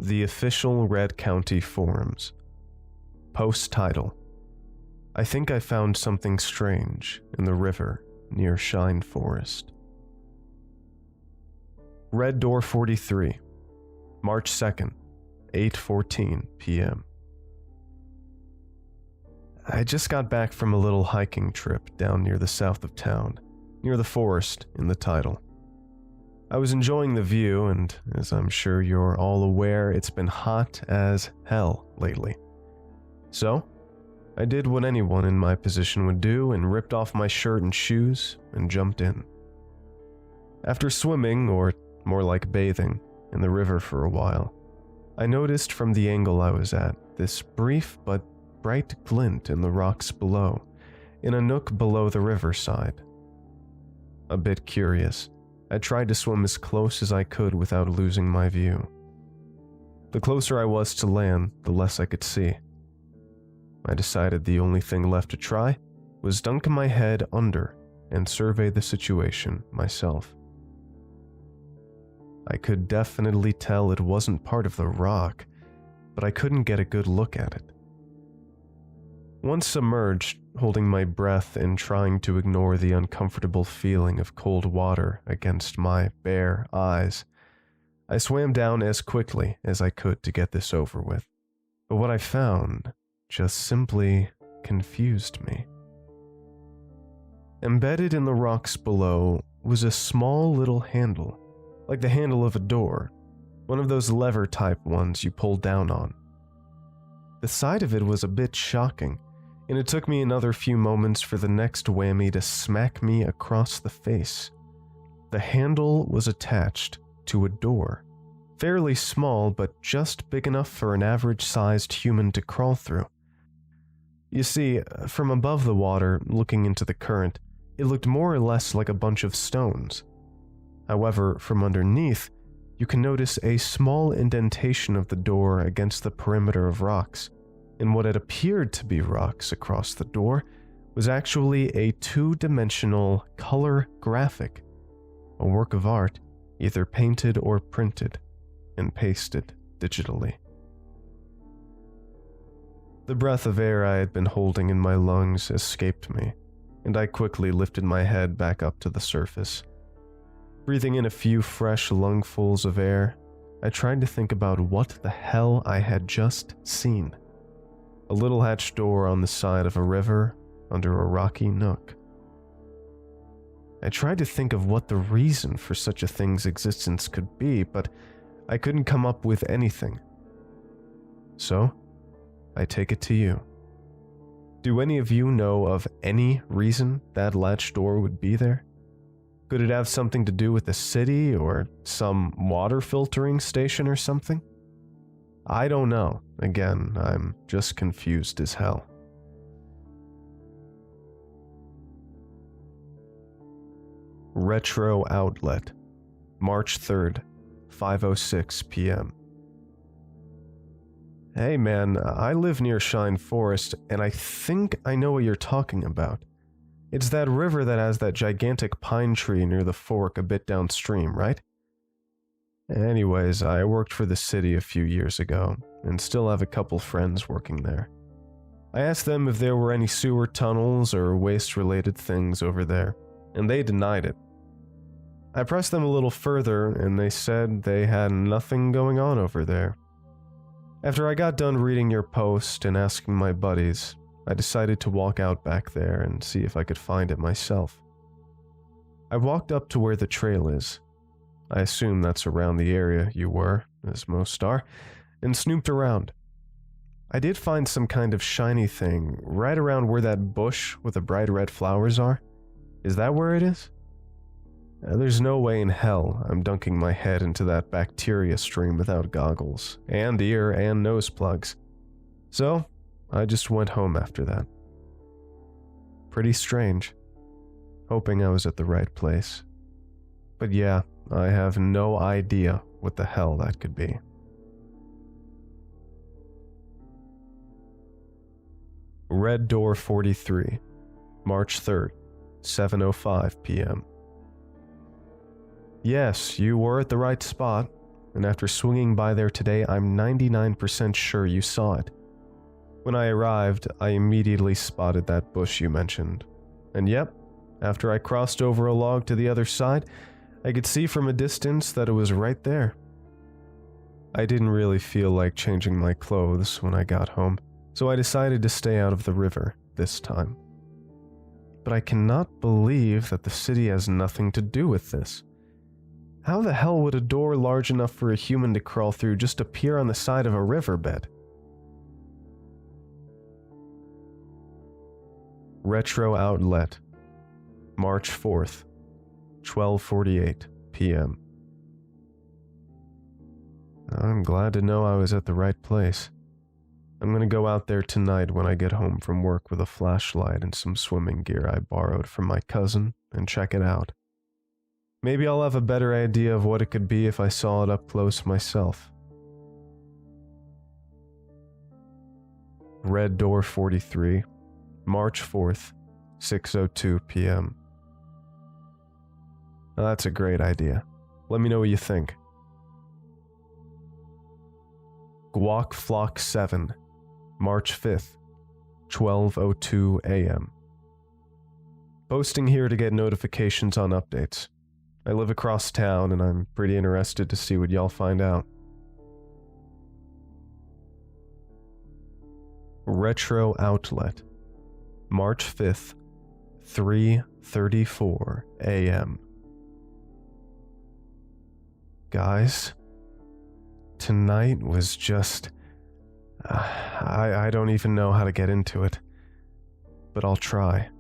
The official Red County forums. Post title: I think I found something strange in the river near Shine Forest. Red Door 43, March 2nd, 8:14 p.m. I just got back from a little hiking trip down near the south of town, near the forest in the title. I was enjoying the view, and as I'm sure you're all aware, it's been hot as hell lately. So, I did what anyone in my position would do and ripped off my shirt and shoes and jumped in. After swimming, or more like bathing, in the river for a while, I noticed from the angle I was at this brief but bright glint in the rocks below, in a nook below the riverside. A bit curious, I tried to swim as close as I could without losing my view. The closer I was to land, the less I could see. I decided the only thing left to try was dunk my head under and survey the situation myself. I could definitely tell it wasn't part of the rock, but I couldn't get a good look at it. Once submerged, holding my breath and trying to ignore the uncomfortable feeling of cold water against my bare eyes, I swam down as quickly as I could to get this over with. But what I found just simply confused me. Embedded in the rocks below was a small little handle, like the handle of a door, one of those lever-type ones you pull down on. The sight of it was a bit shocking, and it took me another few moments for the next whammy to smack me across the face. The handle was attached to a door, fairly small but just big enough for an average-sized human to crawl through. You see, from above the water, looking into the current, it looked more or less like a bunch of stones. However, from underneath, you can notice a small indentation of the door against the perimeter of rocks, and what had appeared to be rocks across the door was actually a two-dimensional color graphic, a work of art either painted or printed and pasted digitally. The breath of air I had been holding in my lungs escaped me, and I quickly lifted my head back up to the surface. Breathing in a few fresh lungfuls of air, I tried to think about what the hell I had just seen. A little hatched door on the side of a river under a rocky nook. I tried to think of what the reason for such a thing's existence could be, but I couldn't come up with anything. So, I take it to you. Do any of you know of any reason that latch door would be there? Could it have something to do with the city or some water filtering station or something? I don't know. Again, I'm just confused as hell. Retro Outlet, March 3rd, 5:06 p.m. Hey man, I live near Shine Forest, and I think I know what you're talking about. It's that river that has that gigantic pine tree near the fork a bit downstream, right? Anyways, I worked for the city a few years ago, and still have a couple friends working there. I asked them if there were any sewer tunnels or waste-related things over there, and they denied it. I pressed them a little further, and they said they had nothing going on over there. After I got done reading your post and asking my buddies, I decided to walk out back there and see if I could find it myself. I walked up to where the trail is. I assume that's around the area you were, as most are, and snooped around. I did find some kind of shiny thing right around where that bush with the bright red flowers are. Is that where it is? There's no way in hell I'm dunking my head into that bacteria stream without goggles, and ear and nose plugs. So, I just went home after that. Pretty strange. Hoping I was at the right place. But yeah, I have no idea what the hell that could be. Red Door 43, March 3rd, 7:05 p.m. Yes, you were at the right spot, and after swinging by there today, I'm 99% sure you saw it. When I arrived, I immediately spotted that bush you mentioned. And yep, after I crossed over a log to the other side, I could see from a distance that it was right there. I didn't really feel like changing my clothes when I got home, so I decided to stay out of the river this time. But I cannot believe that the city has nothing to do with this. How the hell would a door large enough for a human to crawl through just appear on the side of a riverbed? Retro Outlet, March 4th, 12:48 p.m. I'm glad to know I was at the right place. I'm gonna go out there tonight when I get home from work with a flashlight and some swimming gear I borrowed from my cousin and check it out. Maybe I'll have a better idea of what it could be if I saw it up close myself. Red Door 43, March 4th, 6:02 p.m. Now that's a great idea. Let me know what you think. Guac Flock 7, March 5th, 12:02 a.m. Posting here to get notifications on updates. I live across town and I'm pretty interested to see what y'all find out. Retro Outlet, March 5th, 3:34 a.m. Guys, tonight was just... I don't even know how to get into it, but I'll try.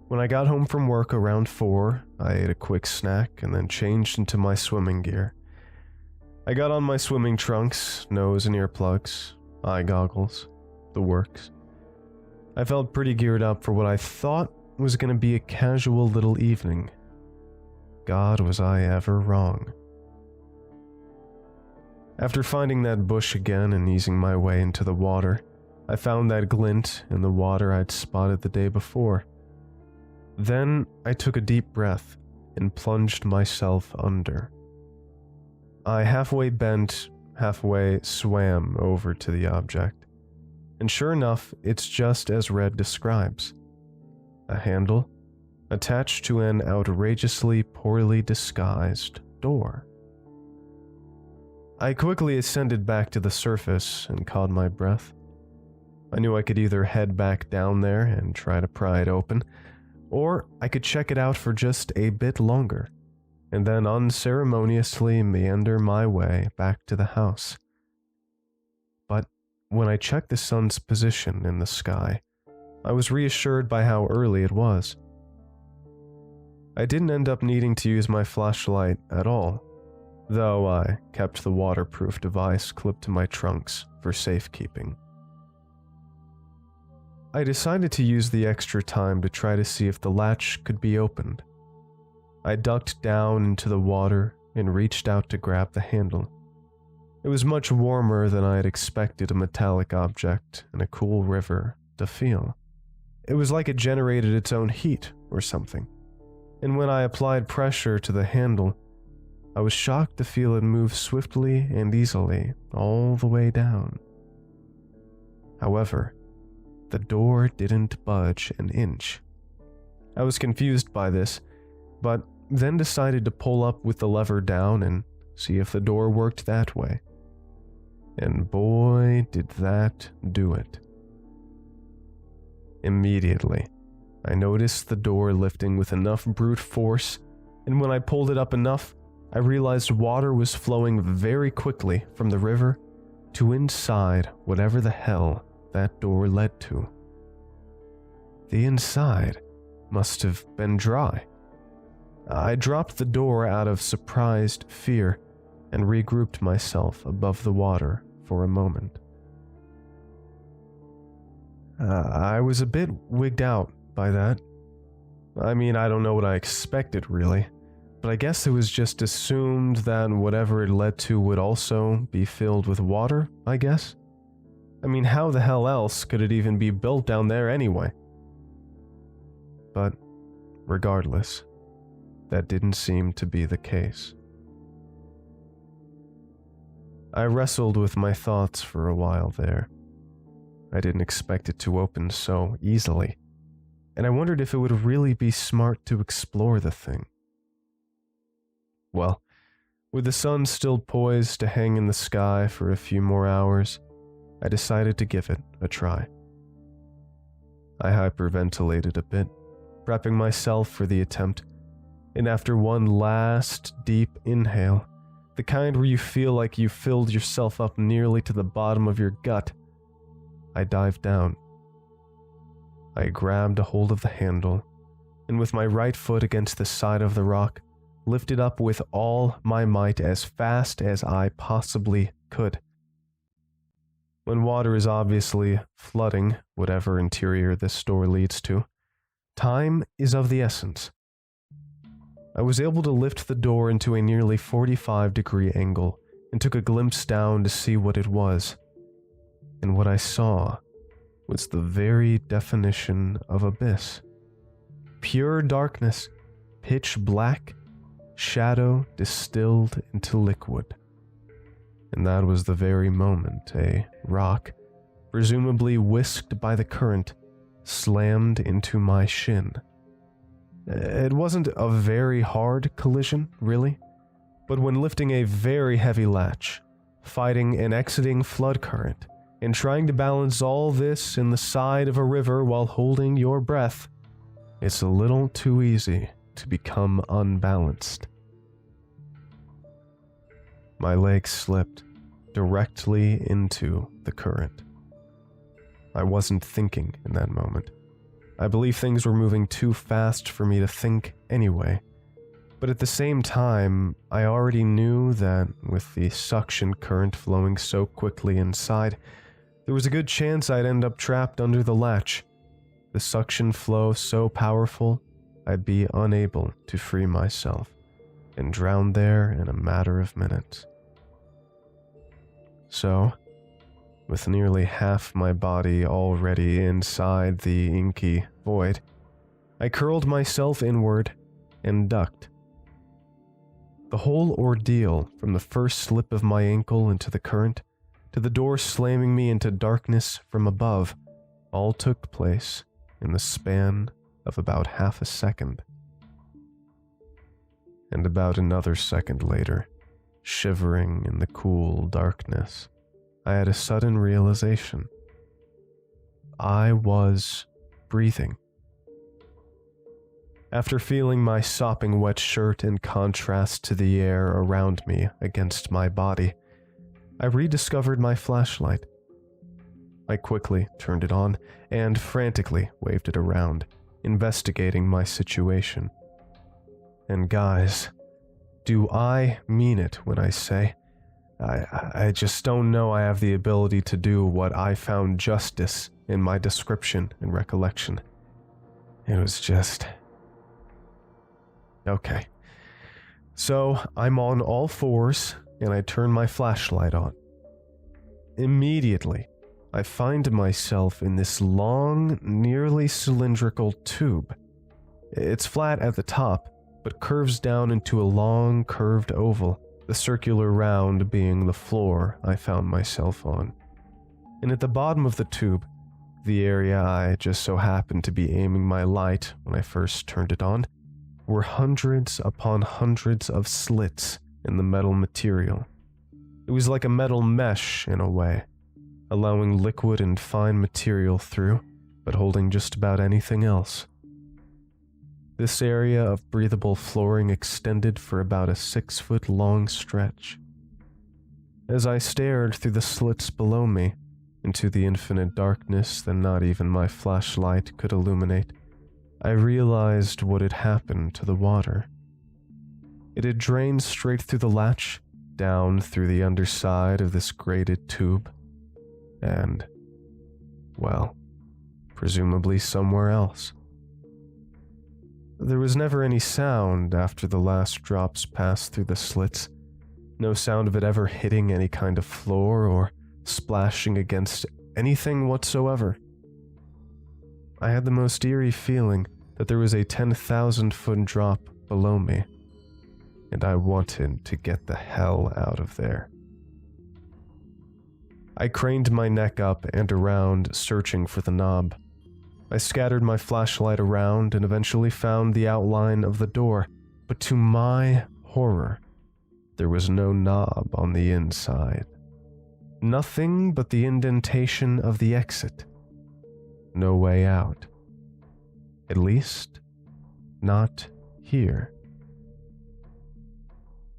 When I got home from work around 4, I ate a quick snack and then changed into my swimming gear. I got on my swimming trunks, nose and earplugs, eye goggles, the works. I felt pretty geared up for what I thought was going to be a casual little evening. God, was I ever wrong. After finding that bush again and easing my way into the water, I found that glint in the water I'd spotted the day before. Then I took a deep breath and plunged myself under. I halfway bent, halfway swam over to the object, and sure enough, it's just as Red describes. A handle attached to an outrageously poorly disguised door. I quickly ascended back to the surface and caught my breath. I knew I could either head back down there and try to pry it open, or I could check it out for just a bit longer, and then unceremoniously meander my way back to the house. But when I checked the sun's position in the sky, I was reassured by how early it was. I didn't end up needing to use my flashlight at all, though I kept the waterproof device clipped to my trunks for safekeeping. I decided to use the extra time to try to see if the latch could be opened. I ducked down into the water and reached out to grab the handle. It was much warmer than I had expected a metallic object in a cool river to feel. It was like it generated its own heat or something. And when I applied pressure to the handle, I was shocked to feel it move swiftly and easily all the way down. However, the door didn't budge an inch. I was confused by this, but then decided to pull up with the lever down and see if the door worked that way. And boy, did that do it. Immediately, I noticed the door lifting with enough brute force, and when I pulled it up enough, I realized water was flowing very quickly from the river to inside whatever the hell that door led to. The inside must have been dry. I dropped the door out of surprised fear and regrouped myself above the water for a moment. I was a bit wigged out by that. I mean, I don't know what I expected really, but I guess it was just assumed that whatever it led to would also be filled with water, I guess. I mean, how the hell else could it even be built down there anyway? But regardless, that didn't seem to be the case. I wrestled with my thoughts for a while there. I didn't expect it to open so easily, and I wondered if it would really be smart to explore the thing. Well, with the sun still poised to hang in the sky for a few more hours, I decided to give it a try. I hyperventilated a bit, prepping myself for the attempt, and after one last deep inhale, the kind where you feel like you filled yourself up nearly to the bottom of your gut, I dived down. I grabbed a hold of the handle, and with my right foot against the side of the rock, lifted up with all my might as fast as I possibly could. When water is obviously flooding whatever interior this door leads to, time is of the essence. I was able to lift the door into a nearly 45-degree angle and took a glimpse down to see what it was. And what I saw was the very definition of abyss. Pure darkness, pitch black, shadow distilled into liquid. And that was the very moment a rock, presumably whisked by the current, slammed into my shin. It wasn't a very hard collision, really, but when lifting a very heavy latch, fighting an exiting flood current, and trying to balance all this in the side of a river while holding your breath, it's a little too easy to become unbalanced. My leg slipped directly into the current. I wasn't thinking in that moment. I believe things were moving too fast for me to think anyway. But at the same time, I already knew that with the suction current flowing so quickly inside, there was a good chance I'd end up trapped under the latch. The suction flow so powerful, I'd be unable to free myself and drown there in a matter of minutes. So, with nearly half my body already inside the inky void, I curled myself inward and ducked. The whole ordeal, from the first slip of my ankle into the current, to the door slamming me into darkness from above, all took place in the span of about half a second. And about another second later, shivering in the cool darkness, I had a sudden realization. I was breathing. After feeling my sopping wet shirt in contrast to the air around me against my body, I rediscovered my flashlight. I quickly turned it on and frantically waved it around, investigating my situation. And guys, do I mean it when I say, I just don't know I have the ability to do what I found justice in my description and recollection. It was just... Okay. So I'm on all fours and I turn my flashlight on. Immediately, I find myself in this long, nearly cylindrical tube. It's flat at the top, but curves down into a long, curved oval, the circular round being the floor I found myself on. And at the bottom of the tube, the area I just so happened to be aiming my light when I first turned it on, were hundreds upon hundreds of slits in the metal material. It was like a metal mesh in a way, allowing liquid and fine material through, but holding just about anything else. This area of breathable flooring extended for about a 6-foot-long stretch. As I stared through the slits below me, into the infinite darkness that not even my flashlight could illuminate, I realized what had happened to the water. It had drained straight through the latch, down through the underside of this grated tube, and, well, presumably somewhere else. There was never any sound after the last drops passed through the slits, no sound of it ever hitting any kind of floor or splashing against anything whatsoever. I had the most eerie feeling that there was a 10,000-foot drop below me, and I wanted to get the hell out of there. I craned my neck up and around, searching for the knob. I scattered my flashlight around and eventually found the outline of the door, but to my horror, there was no knob on the inside. Nothing but the indentation of the exit. No way out. At least, not here.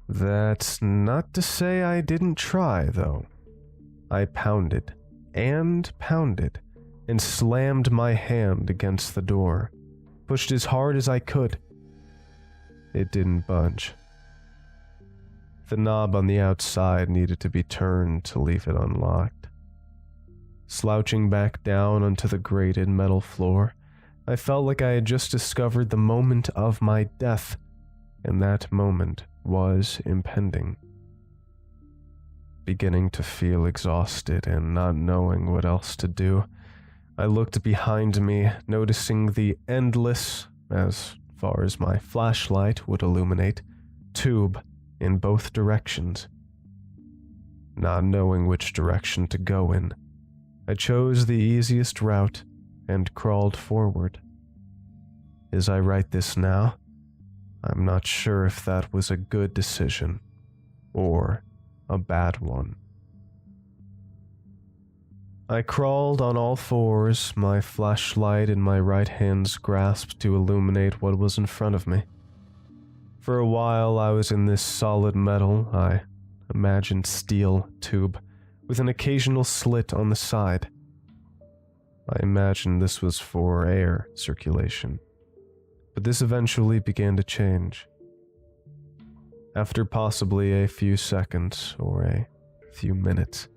That's not to say I didn't try, though. I pounded and pounded and slammed my hand against the door, pushed as hard as I could. It didn't budge. The knob on the outside needed to be turned to leave it unlocked. Slouching back down onto the grated metal floor, I felt like I had just discovered the moment of my death, and that moment was impending. Beginning to feel exhausted and not knowing what else to do, I looked behind me, noticing the endless, as far as my flashlight would illuminate, tube in both directions. Not knowing which direction to go in, I chose the easiest route and crawled forward. As I write this now, I'm not sure if that was a good decision or a bad one. I crawled on all fours, my flashlight in my right hand's grasp to illuminate what was in front of me. For a while I was in this solid metal, I imagined steel tube, with an occasional slit on the side. I imagined this was for air circulation, but this eventually began to change. After possibly a few seconds or a few minutes,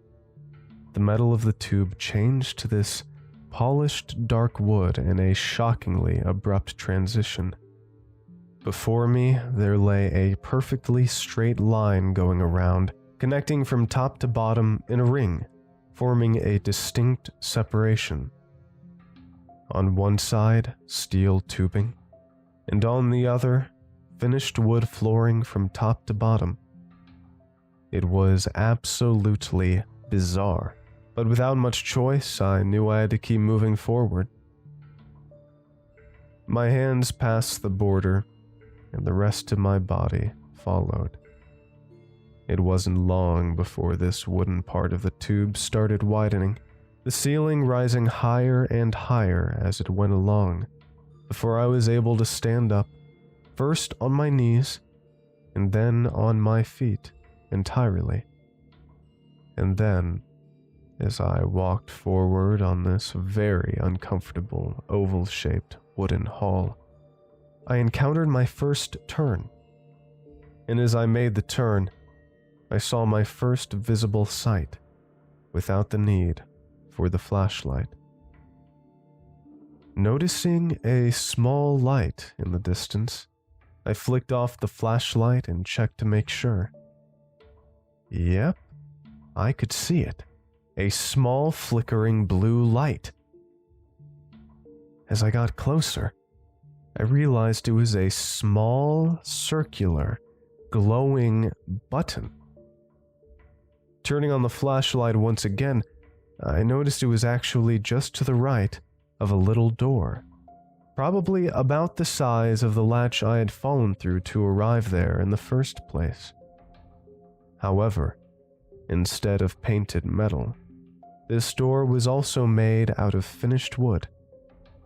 the metal of the tube changed to this polished dark wood in a shockingly abrupt transition. Before me, there lay a perfectly straight line going around, connecting from top to bottom in a ring, forming a distinct separation. On one side, steel tubing, and on the other, finished wood flooring from top to bottom. It was absolutely bizarre, but without much choice, I knew I had to keep moving forward. My hands passed the border, and the rest of my body followed. It wasn't long before this wooden part of the tube started widening, the ceiling rising higher and higher as it went along, before I was able to stand up, first on my knees, and then on my feet entirely. And then, as I walked forward on this very uncomfortable, oval-shaped wooden hall, I encountered my first turn. And as I made the turn, I saw my first visible sight, without the need for the flashlight. Noticing a small light in the distance, I flicked off the flashlight and checked to make sure. Yep, I could see it. A small flickering blue light. As I got closer, I realized it was a small, circular, glowing button. Turning on the flashlight once again, I noticed it was actually just to the right of a little door, probably about the size of the latch I had fallen through to arrive there in the first place. However, instead of painted metal, this door was also made out of finished wood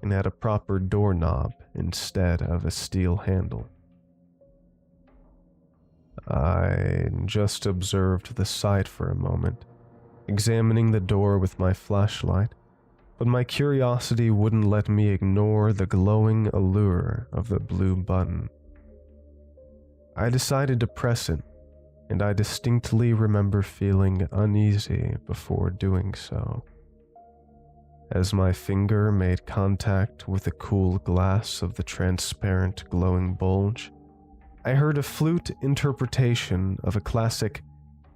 and had a proper doorknob instead of a steel handle. I just observed the sight for a moment, examining the door with my flashlight, but my curiosity wouldn't let me ignore the glowing allure of the blue button. I decided to press it, and I distinctly remember feeling uneasy before doing so. As my finger made contact with the cool glass of the transparent glowing bulge, I heard a flute interpretation of a classic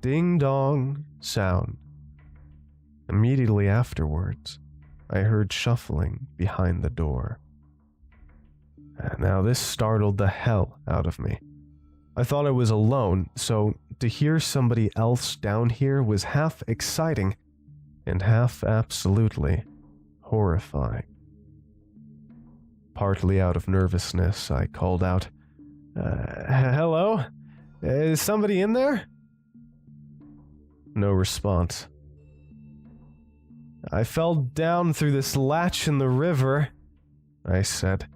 ding-dong sound. Immediately afterwards, I heard shuffling behind the door. Now this startled the hell out of me. I thought I was alone, so to hear somebody else down here was half exciting and half absolutely horrifying. Partly out of nervousness, I called out, "Hello? Is somebody in there?" No response. "I fell down through this latch in the river," I said.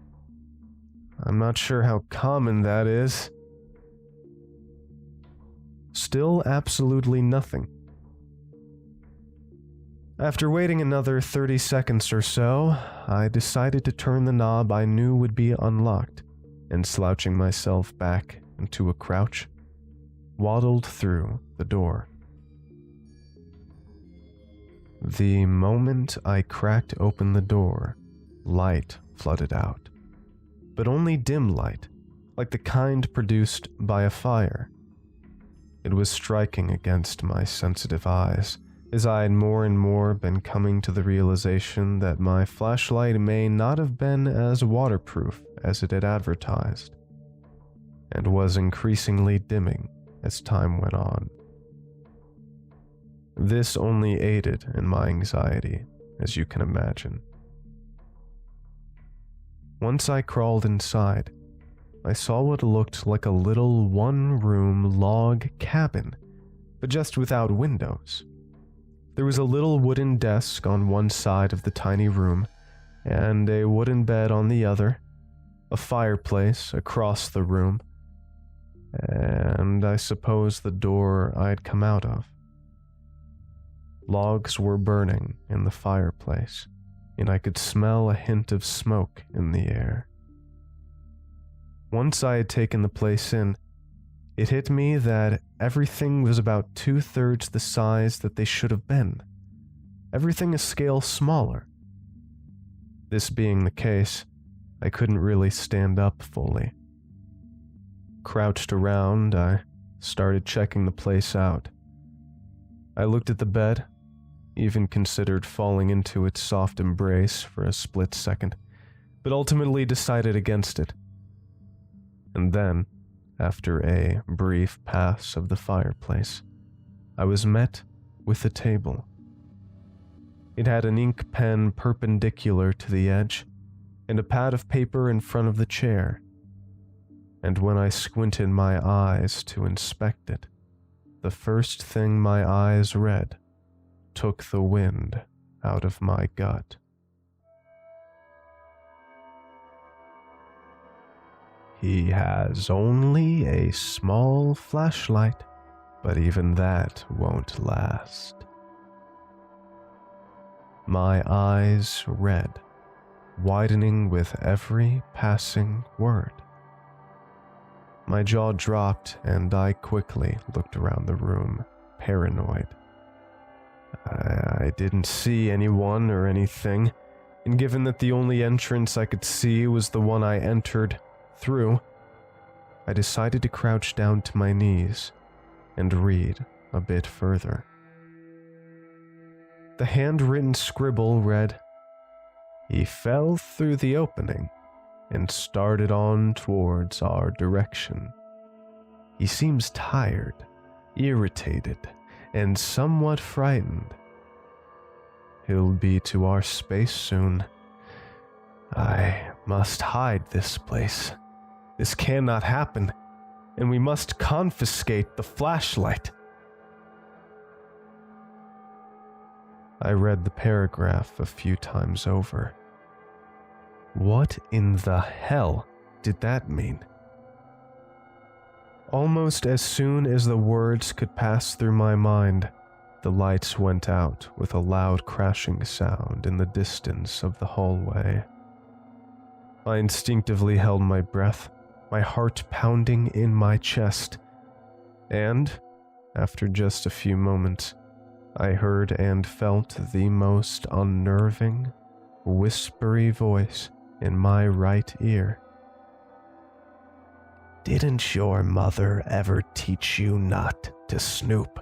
"I'm not sure how common that is." Still absolutely nothing. After waiting another 30 seconds or so, I decided to turn the knob I knew would be unlocked, and slouching myself back into a crouch, waddled through the door. The moment I cracked open the door, light flooded out. But only dim light, like the kind produced by a fire. It was striking against my sensitive eyes, as I had more and more been coming to the realization that my flashlight may not have been as waterproof as it had advertised, and was increasingly dimming as time went on. This only aided in my anxiety, as you can imagine. Once I crawled inside, I saw what looked like a little one-room log cabin, but just without windows. There was a little wooden desk on one side of the tiny room, and a wooden bed on the other, a fireplace across the room, and I suppose the door I'd come out of. Logs were burning in the fireplace, and I could smell a hint of smoke in the air. Once I had taken the place in, it hit me that everything was about 2/3 the size that they should have been. Everything a scale smaller. This being the case, I couldn't really stand up fully. Crouched around, I started checking the place out. I looked at the bed, even considered falling into its soft embrace for a split second, but ultimately decided against it. And then, after a brief pass of the fireplace, I was met with a table. It had an ink pen perpendicular to the edge, and a pad of paper in front of the chair. And when I squinted my eyes to inspect it, the first thing my eyes read took the wind out of my gut. "He has only a small flashlight, but even that won't last." My eyes read, widening with every passing word. My jaw dropped, and I quickly looked around the room, paranoid. I didn't see anyone or anything, and given that the only entrance I could see was the one I entered through, I decided to crouch down to my knees and read a bit further. The handwritten scribble read, "He fell through the opening and started on towards our direction. He seems tired, irritated, and somewhat frightened. He'll be to our space soon. I must hide this place. This cannot happen, and we must confiscate the flashlight." I read the paragraph a few times over. What in the hell did that mean? Almost as soon as the words could pass through my mind, the lights went out with a loud crashing sound in the distance of the hallway. I instinctively held my breath, my heart pounding in my chest, and, after just a few moments, I heard and felt the most unnerving, whispery voice in my right ear. "Didn't your mother ever teach you not to snoop?"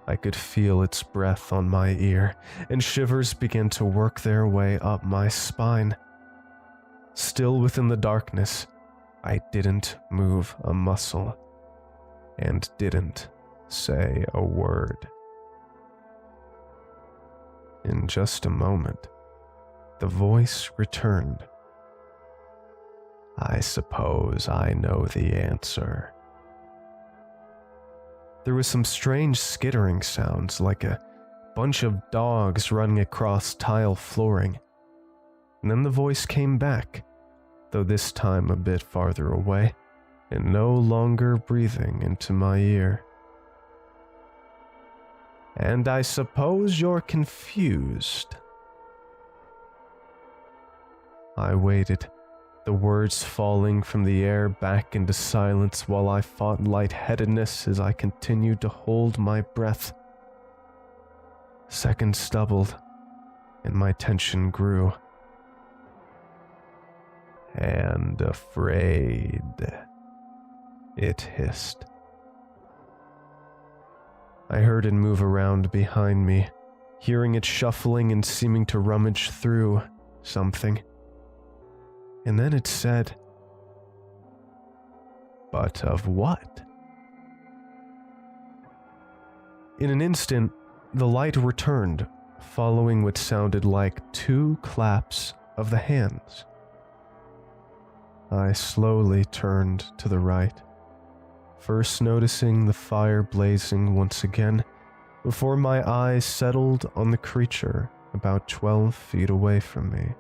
I could feel its breath on my ear, and shivers began to work their way up my spine. Still within the darkness, I didn't move a muscle, and didn't say a word. In just a moment, the voice returned. I suppose I know the answer. There was some strange skittering sounds, like a bunch of dogs running across tile flooring. And then the voice came back, though this time a bit farther away, and no longer breathing into my ear. And I suppose you're confused. I waited, the words falling from the air back into silence while I fought lightheadedness as I continued to hold my breath. Seconds doubled, and my tension grew. And afraid, it hissed. I heard it move around behind me, hearing it shuffling and seeming to rummage through something. And then it said, "But of what?" In an instant, the light returned, following what sounded like 2 claps of the hands. I slowly turned to the right, first noticing the fire blazing once again, before my eyes settled on the creature about 12 feet away from me.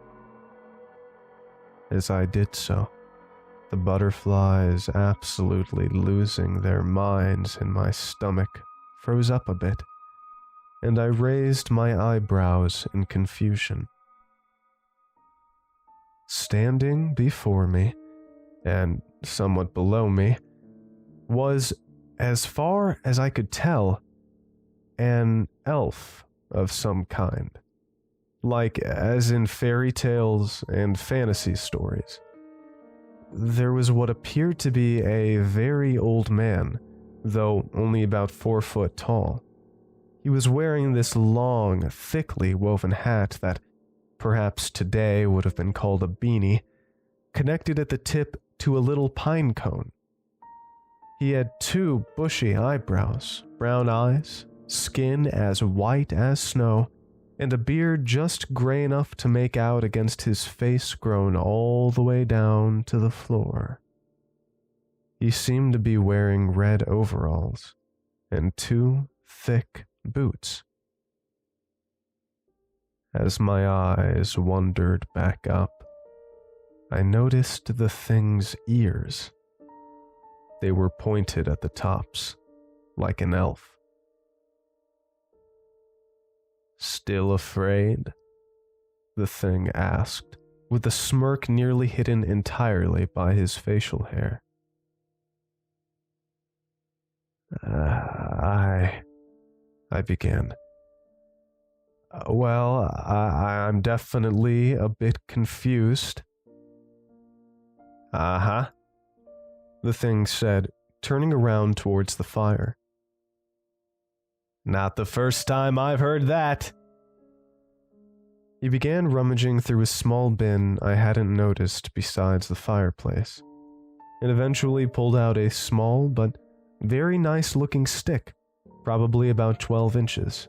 As I did so, the butterflies, absolutely losing their minds in my stomach, froze up a bit, and I raised my eyebrows in confusion. Standing before me, and somewhat below me, was, as far as I could tell, an elf of some kind, like as in fairy tales and fantasy stories. There was what appeared to be a very old man, though only about 4 foot tall. He was wearing this long, thickly woven hat that perhaps today would have been called a beanie, connected at the tip to a little pine cone. He had 2 bushy eyebrows, brown eyes, skin as white as snow, and a beard just gray enough to make out against his face grown all the way down to the floor. He seemed to be wearing red overalls and 2 thick boots. As my eyes wandered back up, I noticed the thing's ears. They were pointed at the tops, like an elf. "Still afraid?" the thing asked, with a smirk nearly hidden entirely by his facial hair. I began. Well, I'm definitely a bit confused." "Uh-huh," the thing said, turning around towards the fire. "Not the first time I've heard that." He began rummaging through a small bin I hadn't noticed besides the fireplace, and eventually pulled out a small but very nice-looking stick, probably about 12 inches.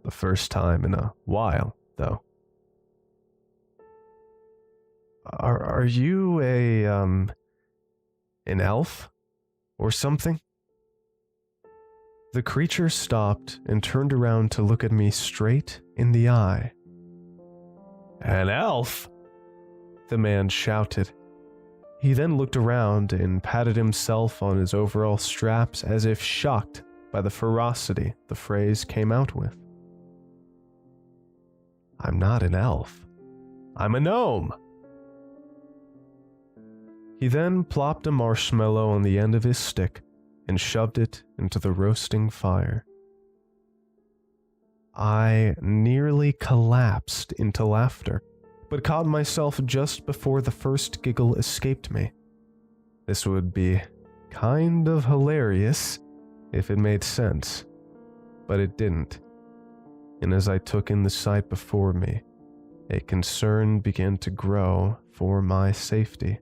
The first time in a while, though. Are you an elf? Or something?" The creature stopped and turned around to look at me straight in the eye. "An elf?" the man shouted. He then looked around and patted himself on his overall straps as if shocked by the ferocity the phrase came out with. "I'm not an elf. I'm a gnome." He then plopped a marshmallow on the end of his stick and shoved it into the roasting fire. I nearly collapsed into laughter, but caught myself just before the first giggle escaped me. This would be kind of hilarious if it made sense, but it didn't. And as I took in the sight before me, a concern began to grow for my safety.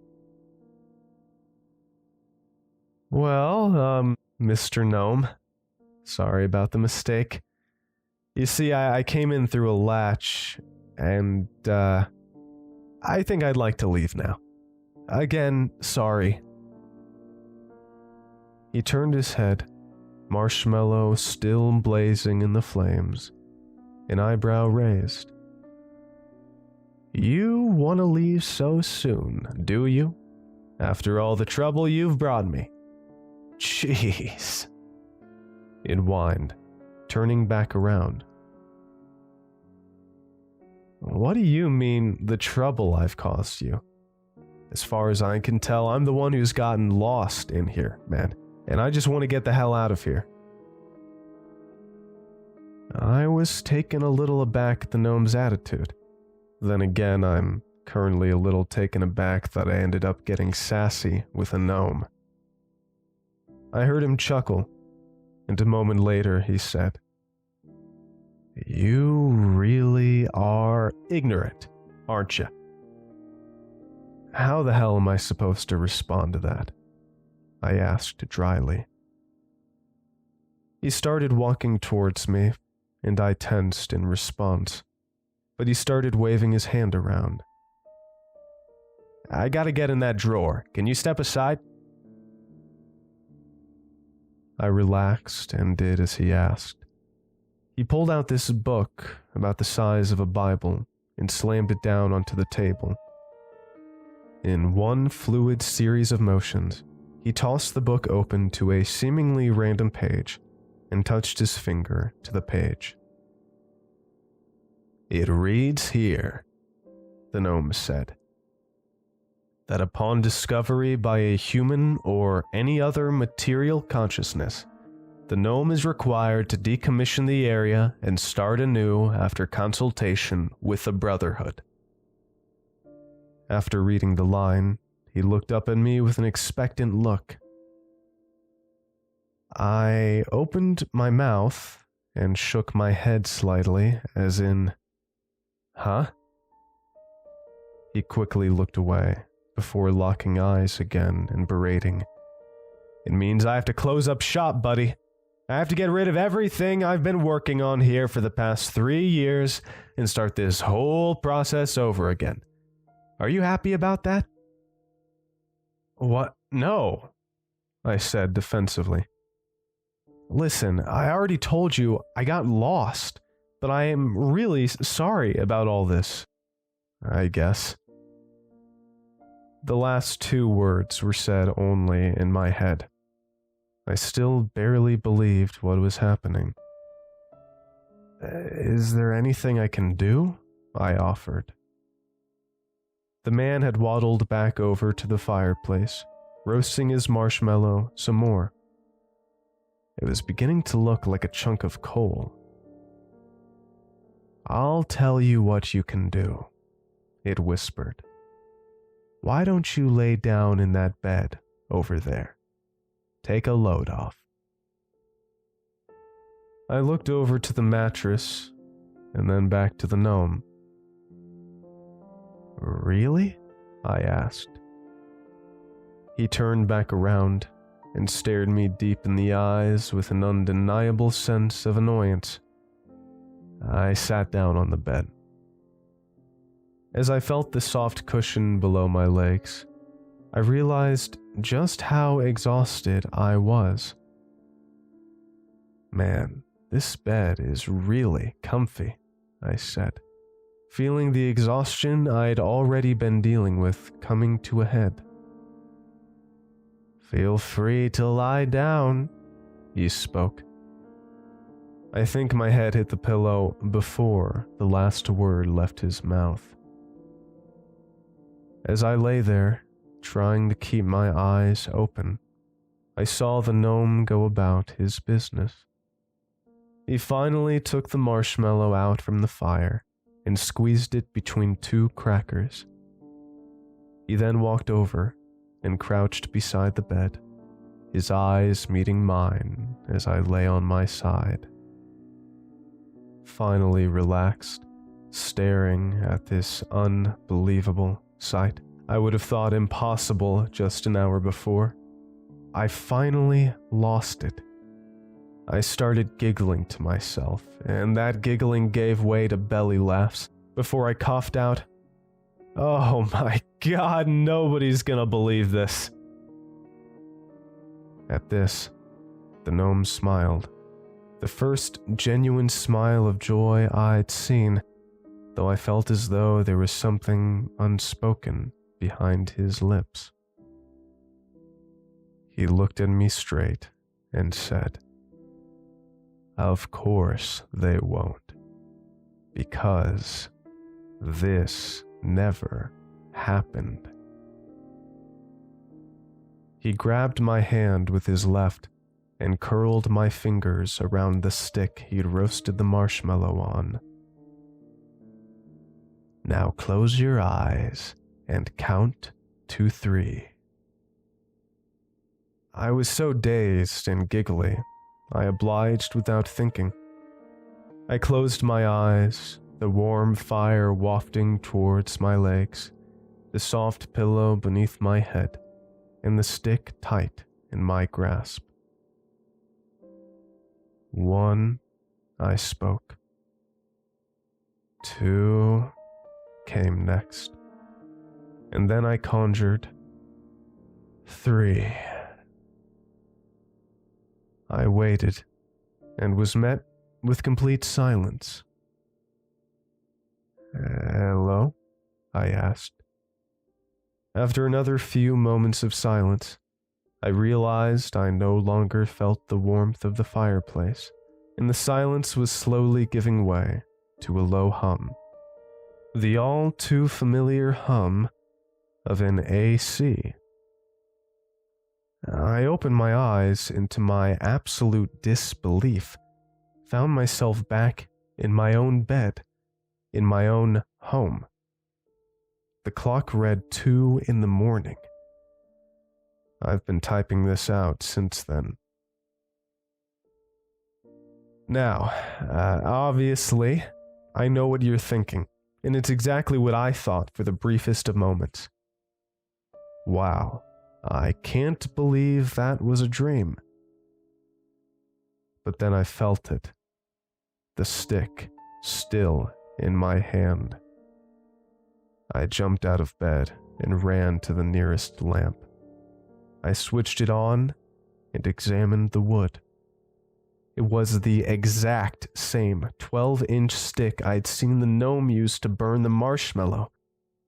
"Well, Mr. Gnome, sorry about the mistake. You see, I came in through a latch, and, I think I'd like to leave now. Again, sorry. He turned his head, marshmallow still blazing in the flames, an eyebrow raised. You want to leave so soon, do you? After all the trouble you've brought me. Jeez. It whined, turning back around. What do you mean, the trouble I've caused you? As far as I can tell, I'm the one who's gotten lost in here, man. And I just want to get the hell out of here. I was taken a little aback at the gnome's attitude. Then again, I'm currently a little taken aback that I ended up getting sassy with a gnome. I heard him chuckle, and a moment later he said, You really are ignorant, aren't you? How the hell am I supposed to respond to that? I asked dryly. He started walking towards me, and I tensed in response, but he started waving his hand around. I gotta get in that drawer. Can you step aside? I relaxed and did as he asked. He pulled out this book about the size of a Bible and slammed it down onto the table. In one fluid series of motions, he tossed the book open to a seemingly random page and touched his finger to the page. It reads here, the gnome said, that upon discovery by a human or any other material consciousness, the gnome is required to decommission the area and start anew after consultation with the Brotherhood. After reading the line, he looked up at me with an expectant look. I opened my mouth and shook my head slightly, as in, huh? He quickly looked away, before locking eyes again and berating. It means I have to close up shop, buddy. I have to get rid of everything I've been working on here for the past 3 years and start this whole process over again. Are you happy about that? What? No, I said defensively. Listen, I already told you I got lost, but I am really sorry about all this, I guess. The last 2 words were said only in my head. I still barely believed what was happening. Is there anything I can do? I offered. The man had waddled back over to the fireplace, roasting his marshmallow some more. It was beginning to look like a chunk of coal. I'll tell you what you can do, it whispered. Why don't you lay down in that bed over there? Take a load off. I looked over to the mattress and then back to the gnome. Really? I asked. He turned back around and stared me deep in the eyes with an undeniable sense of annoyance. I sat down on the bed. As I felt the soft cushion below my legs, I realized just how exhausted I was. Man, this bed is really comfy, I said, feeling the exhaustion I'd already been dealing with coming to a head. Feel free to lie down, he spoke. I think my head hit the pillow before the last word left his mouth. As I lay there, trying to keep my eyes open, I saw the gnome go about his business. He finally took the marshmallow out from the fire and squeezed it between 2 crackers. He then walked over and crouched beside the bed, his eyes meeting mine as I lay on my side. Finally relaxed, staring at this unbelievable sight I would have thought impossible just an hour before, I finally lost it. I started giggling to myself, and that giggling gave way to belly laughs before I coughed out, "Oh my God, nobody's gonna believe this." At this, the gnome smiled, the first genuine smile of joy I'd seen, though I felt as though there was something unspoken behind his lips. He looked at me straight and said, "Of course they won't, because this never happened." He grabbed my hand with his left and curled my fingers around the stick he'd roasted the marshmallow on. "Now close your eyes and count to 3. I was so dazed and giggly, I obliged without thinking. I closed my eyes, the warm fire wafting towards my legs, the soft pillow beneath my head, and the stick tight in my grasp. 1, I spoke. 2 came next, and then I conjured 3. I waited, and was met with complete silence. "Hello?" I asked. After another few moments of silence, I realized I no longer felt the warmth of the fireplace, and the silence was slowly giving way to a low hum. The all too familiar hum of an AC. I opened my eyes and, to my absolute disbelief, found myself back in my own bed, in my own home. The clock read 2 in the morning. I've been typing this out since then. Now, obviously, I know what you're thinking, and it's exactly what I thought for the briefest of moments. Wow, I can't believe that was a dream. But then I felt it, the stick still in my hand. I jumped out of bed and ran to the nearest lamp. I switched it on and examined the wood. It was the exact same 12-inch stick I'd seen the gnome use to burn the marshmallow,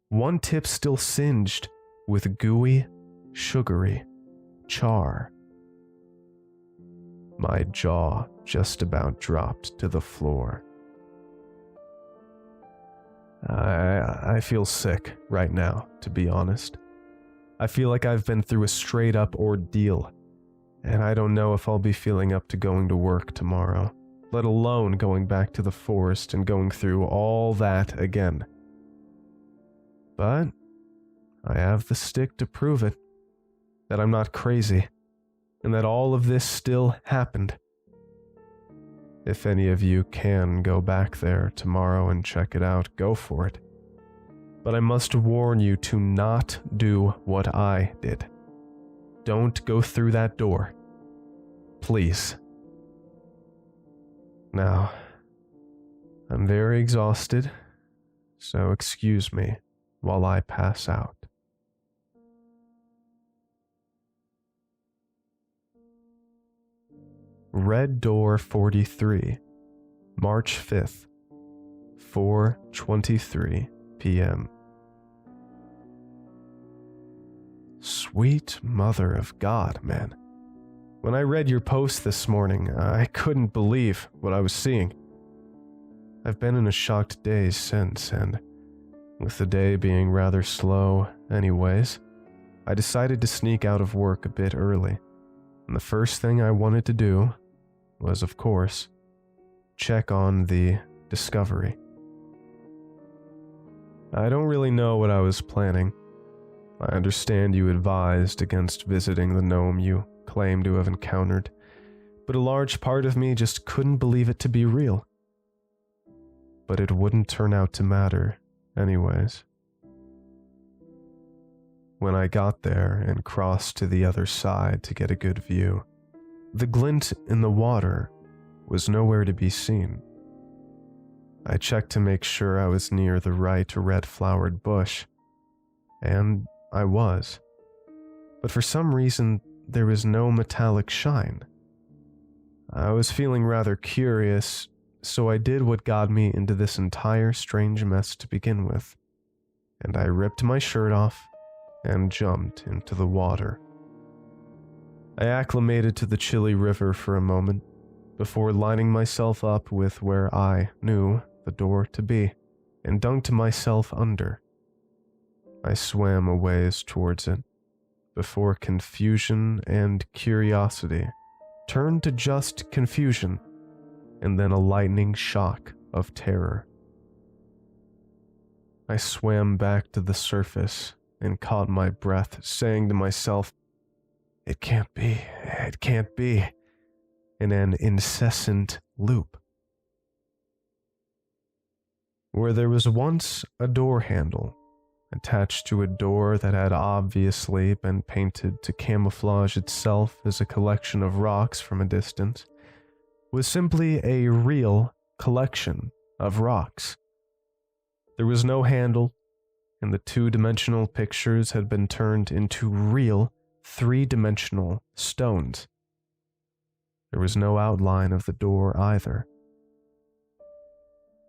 one tip still singed with gooey, sugary char. My jaw just about dropped to the floor. I feel sick right now, to be honest. I feel like I've been through a straight-up ordeal, and I don't know if I'll be feeling up to going to work tomorrow, let alone going back to the forest and going through all that again. But I have the stick to prove it, that I'm not crazy, and that all of this still happened. If any of you can go back there tomorrow and check it out, go for it. But I must warn you to not do what I did. Don't go through that door. Please. Now, I'm very exhausted, so excuse me while I pass out. Red Door 43, March 5th, 4:23 p.m. Sweet mother of God, man. When I read your post this morning, I couldn't believe what I was seeing. I've been in a shocked daze since, and with the day being rather slow anyways, I decided to sneak out of work a bit early, and the first thing I wanted to do was, of course, check on the discovery. I don't really know what I was planning. I understand you advised against visiting the gnome you claim to have encountered, but a large part of me just couldn't believe it to be real. But it wouldn't turn out to matter anyways. When I got there and crossed to the other side to get a good view, The glint in the water was nowhere to be seen. I checked to make sure I was near the right red-flowered bush, and I was. But for some reason, there was no metallic shine. I was feeling rather curious, so I did what got me into this entire strange mess to begin with, and I ripped my shirt off and jumped into the water. I acclimated to the chilly river for a moment before lining myself up with where I knew the door to be and dunked myself under. I swam a ways towards it before confusion and curiosity turned to just confusion and then a lightning shock of terror. I swam back to the surface and caught my breath, saying to myself, "It can't be, it can't be," in an incessant loop. Where there was once a door handle attached to a door that had obviously been painted to camouflage itself as a collection of rocks from a distance, was simply a real collection of rocks. There was no handle, and the two-dimensional pictures had been turned into real three-dimensional stones. There was no outline of the door either.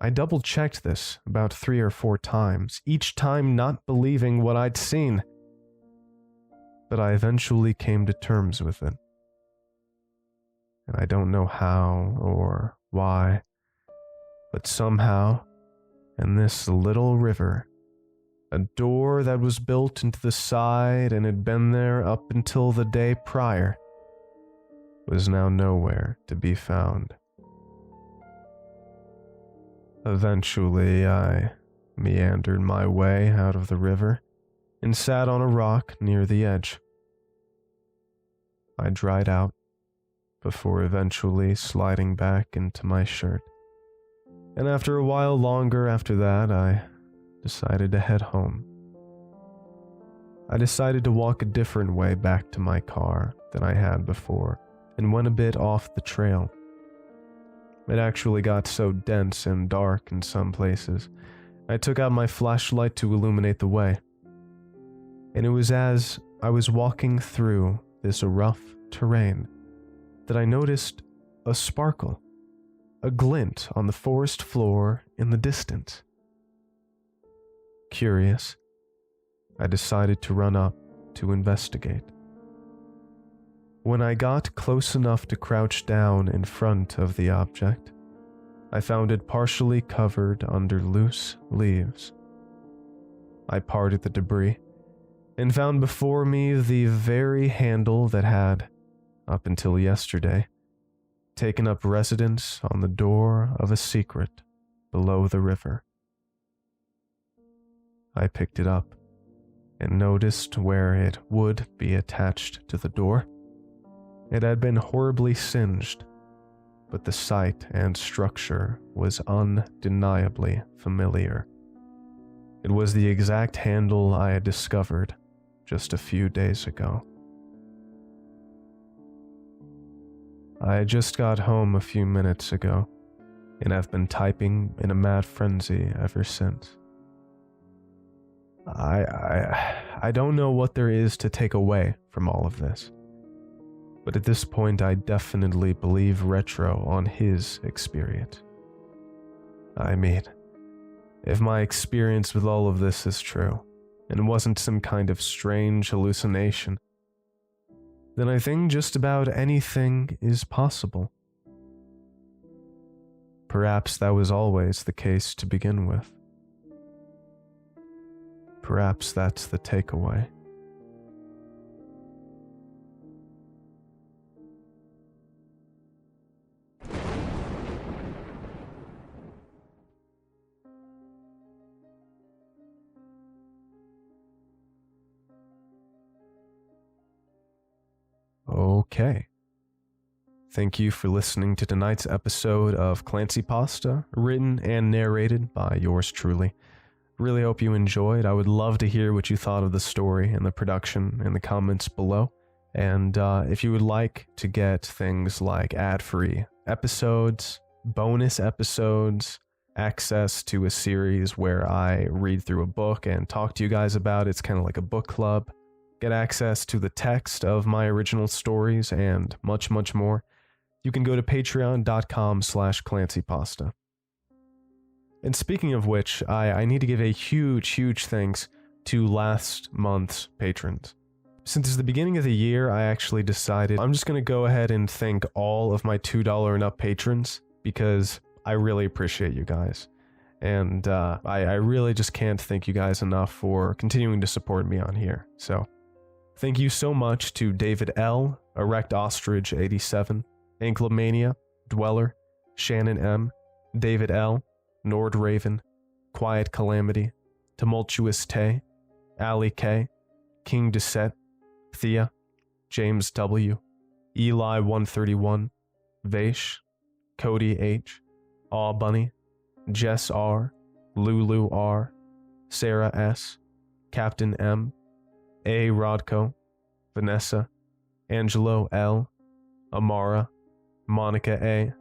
I double-checked this about 3 or 4 times, each time not believing what I'd seen. But I eventually came to terms with it. And I don't know how or why, but somehow, in this little river, a door that was built into the side and had been there up until the day prior was now nowhere to be found. Eventually, I meandered my way out of the river and sat on a rock near the edge. I dried out before eventually sliding back into my shirt. And after a while longer after that, I decided to head home. I decided to walk a different way back to my car than I had before and went a bit off the trail. It actually got so dense and dark in some places, I took out my flashlight to illuminate the way. And it was as I was walking through this rough terrain that I noticed a sparkle, a glint on the forest floor in the distance. Curious, I decided to run up to investigate. When I got close enough to crouch down in front of the object, I found it partially covered under loose leaves. I parted the debris and found before me the very handle that had, up until yesterday, taken up residence on the door of a secret below the river. I picked it up and noticed where it would be attached to the door. It had been horribly singed, but the site and structure was undeniably familiar. It was the exact handle I had discovered just a few days ago. I just got home a few minutes ago, and have been typing in a mad frenzy ever since. I don't know what there is to take away from all of this. But at this point, I definitely believe Retro on his experience. I mean, if my experience with all of this is true, and wasn't some kind of strange hallucination, then I think just about anything is possible. Perhaps that was always the case to begin with. Perhaps that's the takeaway. Okay. Thank you for listening to tonight's episode of ClancyPasta, written and narrated by yours truly. Really hope you enjoyed. I would love to hear what you thought of the story and the production in the comments below. And if you would like to get things like ad-free episodes, bonus episodes, access to a series where I read through a book and talk to you guys about it, it's kind of like a book club, get access to the text of my original stories, and much, much more, you can go to patreon.com/ClancyPasta. And speaking of which, I need to give a huge thanks to last month's patrons. Since it's the beginning of the year, I actually decided I'm just going to go ahead and thank all of my $2 and up patrons, because I really appreciate you guys. And I really just can't thank you guys enough for continuing to support me on here. So thank you so much to David L., Erect Ostrich 87, Anklemania, Dweller, Shannon M., David L., Nord Raven, Quiet Calamity, Tumultuous Tay, Ali K., King Deset, Thea, James W., Eli 131, Vaish, Cody H., Aw Bunny, Jess R., Lulu R., Sarah S., Captain M., A. Rodko, Vanessa, Angelo L., Amara, Monica A.,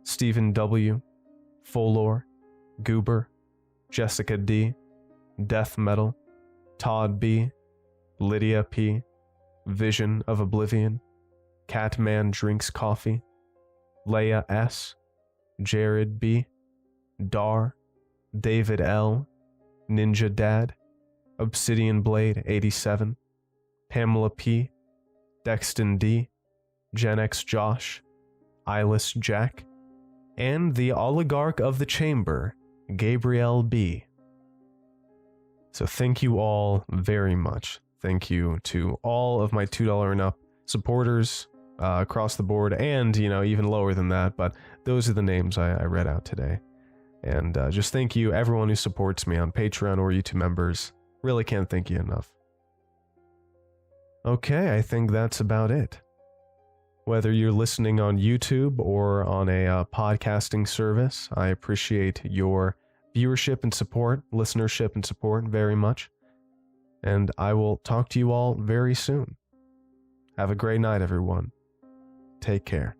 Stephen W., Folor, Goober, Jessica D., Death Metal, Todd B., Lydia P., Vision of Oblivion, Catman Drinks Coffee, Leia S., Jared B., Dar, David L., Ninja Dad, Obsidian Blade 87, Pamela P., Dexton D., Gen X Josh, Eyeless Jack, and the Oligarch of the Chamber, Gabriel B. So thank you all very much. Thank you to all of my $2 and up supporters across the board, and, even lower than that, but those are the names I read out today. And just thank you, everyone who supports me on Patreon or YouTube members. Really can't thank you enough. Okay, I think that's about it. Whether you're listening on YouTube or on a podcasting service, I appreciate your viewership and support, listenership and support very much. And I will talk to you all very soon. Have a great night, everyone. Take care.